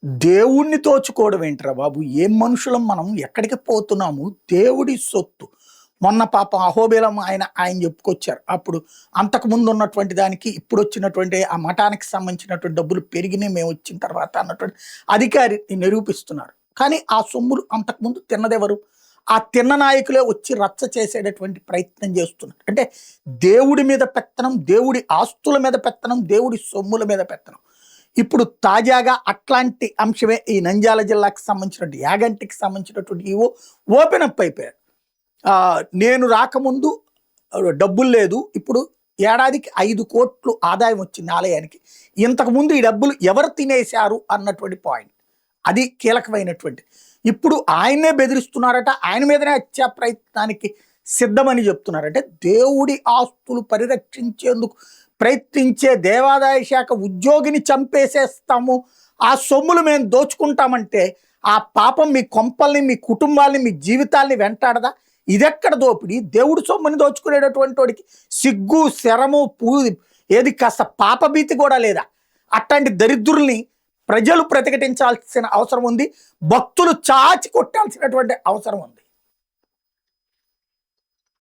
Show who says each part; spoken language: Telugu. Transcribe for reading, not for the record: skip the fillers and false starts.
Speaker 1: దేవుణ్ణి దోచుకోవడం ఏంట్రా బాబు? ఏం మనుషులం మనం? ఎక్కడికి పోతున్నాము? దేవుడి సొత్తు. మొన్న పాపం అహోబిలం ఆయన చెప్పుకొచ్చారు. అప్పుడు అంతకుముందు ఉన్నటువంటి దానికి ఇప్పుడొచ్చినటువంటి ఆ మఠానికి సంబంధించినటువంటి డబ్బులు పెరిగినాయి మేమొచ్చిన తర్వాత అన్నటువంటి అధికారి నిరూపిస్తున్నారు. కానీ ఆ సొమ్ములు అంతకుముందు తిన్నదెవరు? ఆ తిన్న నాయకులే వచ్చి రచ్చ చేసేటటువంటి ప్రయత్నం చేస్తున్నారు. అంటే దేవుడి మీద పెత్తనం, దేవుడి ఆస్తుల మీద పెత్తనం, దేవుడి సొమ్ముల మీద పెత్తనం. ఇప్పుడు తాజాగా అట్లాంటి అంశమే ఈ నంద్యాల జిల్లాకు సంబంధించినటువంటి యాగంటికి సంబంధించినటువంటి ఈవో ఓపెన్ అప్ అయిపోయారు. నేను రాకముందు డబ్బులు లేదు, ఇప్పుడు ఏడాదికి 5 కోట్లు ఆదాయం వచ్చింది ఆలయానికి. ఇంతకుముందు ఈ డబ్బులు ఎవరు తినేశారు అన్నటువంటి పాయింట్, అది కీలకమైనటువంటి. ఇప్పుడు ఆయన్నే బెదిరిస్తున్నారట, ఆయన మీదనే హత్యా ప్రయత్నానికి సిద్ధమని చెప్తున్నారంటే దేవుడి ఆస్తులు పరిరక్షించేందుకు ప్రయత్నించే దేవాదాయ శాఖ ఉద్యోగిని చంపేసేస్తాము, ఆ సొమ్ములు మేము దోచుకుంటామంటే ఆ పాపం మీ కొంపల్ని, మీ కుటుంబాల్ని, మీ జీవితాల్ని వెంటాడదా? ఇదెక్కడ దోపిడి? దేవుడి సొమ్ముని దోచుకునేటటువంటి వాడికి సిగ్గు, శరము, ఏది కాస్త పాపభీతి కూడా లేదా? అట్లాంటి దరిద్రుల్ని ప్రజలు ప్రతిఘటించాల్సిన అవసరం ఉంది, భక్తులు చాచి కొట్టాల్సినటువంటి అవసరం ఉంది.